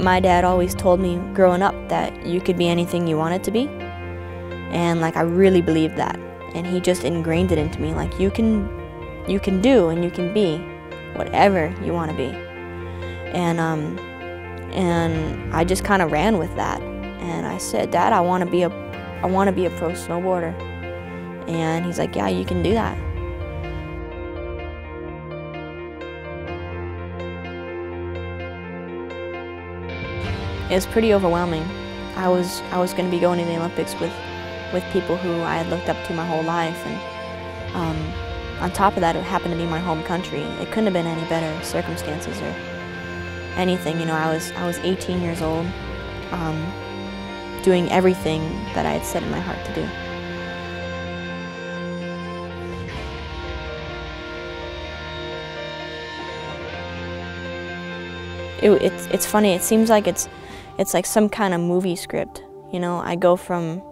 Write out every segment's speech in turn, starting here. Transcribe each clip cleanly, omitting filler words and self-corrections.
My dad always told me growing up that you could be anything you wanted to be, and like I really believed that, and he just ingrained it into me, like you can do and you can be whatever you want to be. And I just kind of ran with that, and I said, Dad, I want to be a pro snowboarder. And he's like, yeah, you can do that. It was pretty overwhelming. I was going to be going to the Olympics with people who I had looked up to my whole life, and on top of that, it happened to be my home country. It couldn't have been any better circumstances or anything. You know, I was 18 years old, doing everything that I had set in my heart to do. It's funny. It seems like it's like some kind of movie script. You know, I go from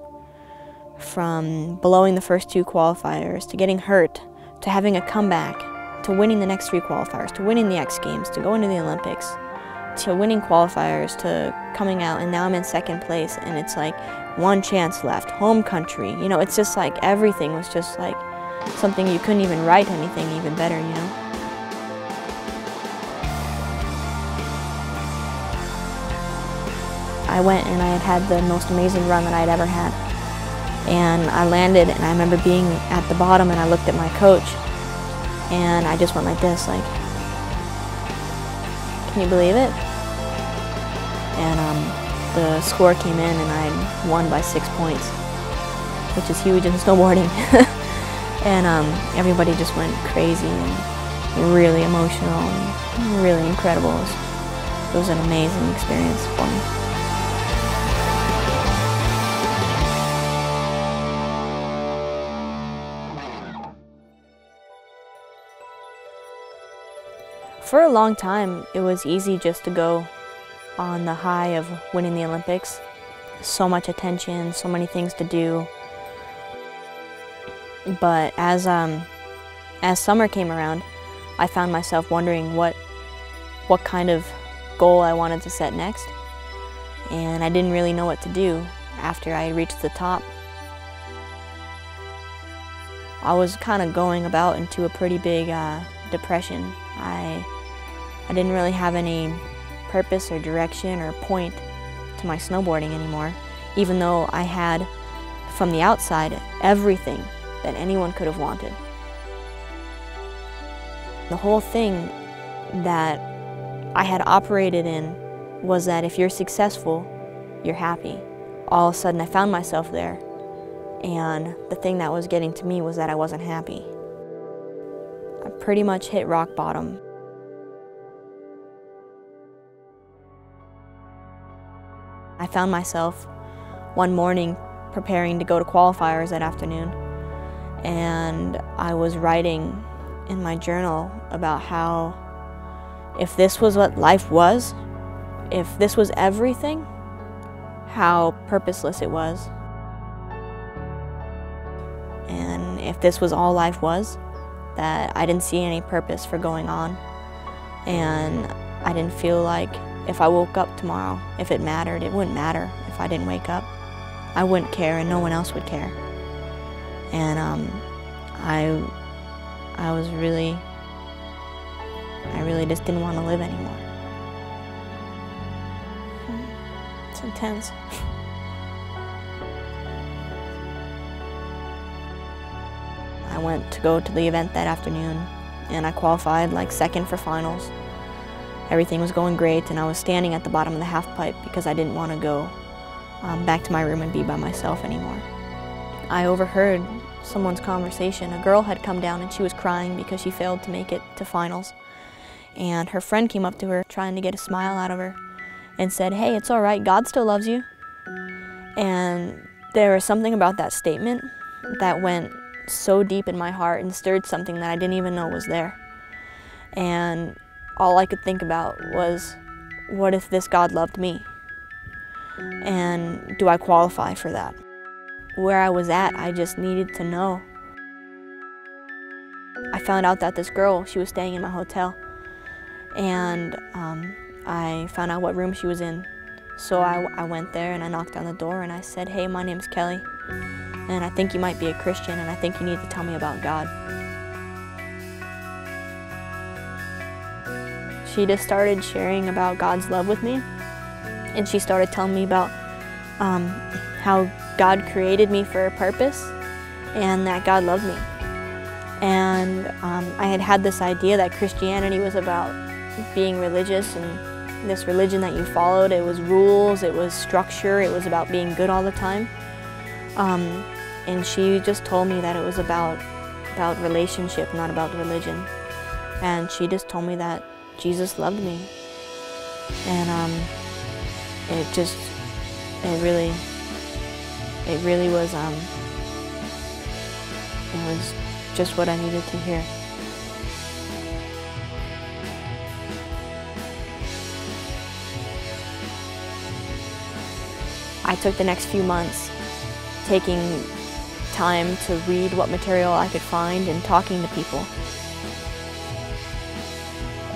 blowing the first 2 qualifiers to getting hurt, to having a comeback, to winning the next 3 qualifiers, to winning the X Games, to going to the Olympics, to winning qualifiers, to coming out, and now I'm in 2nd place, and it's like 1 chance left, home country. You know, it's just like everything was just like something you couldn't even write anything even better, you know. I went and I had the most amazing run that I had ever had. And I landed, and I remember being at the bottom, and I looked at my coach, and I just went like this, like, can you believe it? And the score came in, and I won by 6 points, which is huge in snowboarding. And everybody just went crazy and really emotional and really incredible. It was an amazing experience for me. For a long time, it was easy just to go on the high of winning the Olympics. So much attention, so many things to do. But as summer came around, I found myself wondering what kind of goal I wanted to set next. And I didn't really know what to do after I reached the top. I was kind of going about into a pretty big depression. I didn't really have any purpose or direction or point to my snowboarding anymore, even though I had, from the outside, everything that anyone could have wanted. The whole thing that I had operated in was that if you're successful, you're happy. All of a sudden I found myself there, and the thing that was getting to me was that I wasn't happy. I pretty much hit rock bottom. I found myself one morning preparing to go to qualifiers that afternoon, and I was writing in my journal about how if this was what life was, if this was everything, how purposeless it was. And if this was all life was, that I didn't see any purpose for going on. And I didn't feel like if I woke up tomorrow, if it mattered, it wouldn't matter if I didn't wake up. I wouldn't care, and no one else would care. And I really just didn't want to live anymore. It's intense. I went to go to the event that afternoon, and I qualified like 2nd for finals. Everything was going great, and I was standing at the bottom of the half pipe because I didn't want to go back to my room and be by myself anymore. I overheard someone's conversation. A girl had come down and she was crying because she failed to make it to finals. And her friend came up to her trying to get a smile out of her and said, "Hey, it's all right, God still loves you." And there was something about that statement that went so deep in my heart and stirred something that I didn't even know was there. And all I could think about was, what if this God loved me? And do I qualify for that? Where I was at, I just needed to know. I found out that this girl, she was staying in my hotel, and I found out what room she was in. So I went there and I knocked on the door and I said, "Hey, my name's Kelly, and I think you might be a Christian, and I think you need to tell me about God." She just started sharing about God's love with me, and she started telling me about how God created me for a purpose and that God loved me. And I had this idea that Christianity was about being religious, and this religion that you followed, it was rules, it was structure, it was about being good all the time. And she just told me that it was about relationship, not about religion. And she just told me that Jesus loved me. And it really was, it was just what I needed to hear. I took the next few months taking time to read what material I could find and talking to people.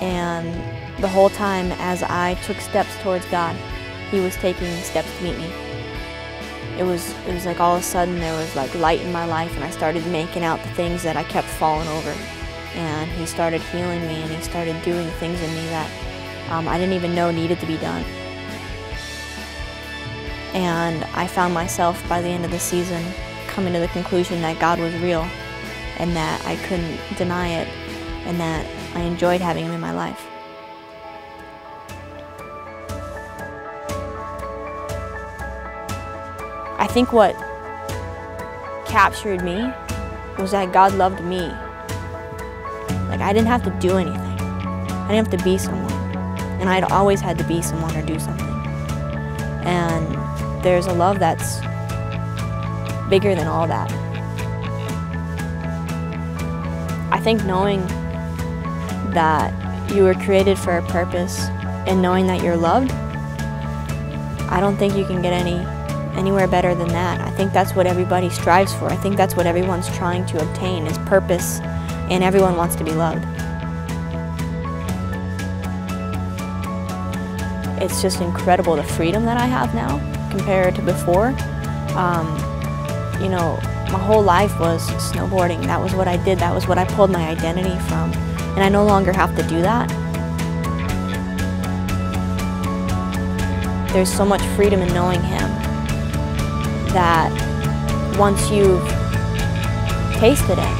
And the whole time as I took steps towards God, He was taking steps to meet me. It was like all of a sudden there was like light in my life, and I started making out the things that I kept falling over. And He started healing me, and He started doing things in me that I didn't even know needed to be done. And I found myself by the end of the season coming to the conclusion that God was real, and that I couldn't deny it, and that I enjoyed having Him in my life. I think what captured me was that God loved me. Like, I didn't have to do anything. I didn't have to be someone. And I'd always had to be someone or do something. And there's a love that's bigger than all that. I think knowing that you were created for a purpose and knowing that you're loved, I don't think you can get anywhere better than that. I think that's what everybody strives for. I think that's what everyone's trying to obtain, is purpose, and everyone wants to be loved. It's just incredible the freedom that I have now compared to before. You know, my whole life was snowboarding. That was what I did. That was what I pulled my identity from. And I no longer have to do that. There's so much freedom in knowing Him that once you've tasted it,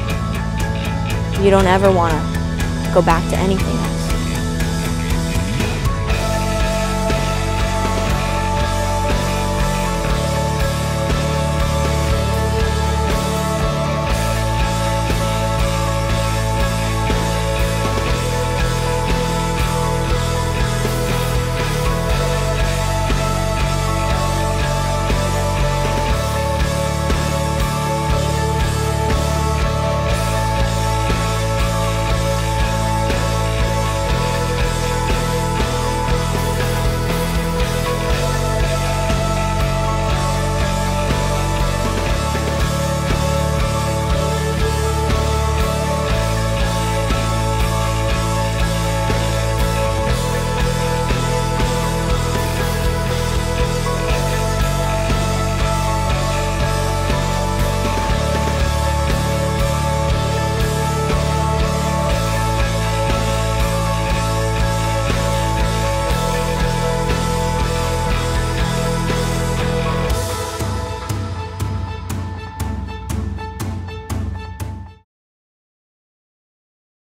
you don't ever want to go back to anything else.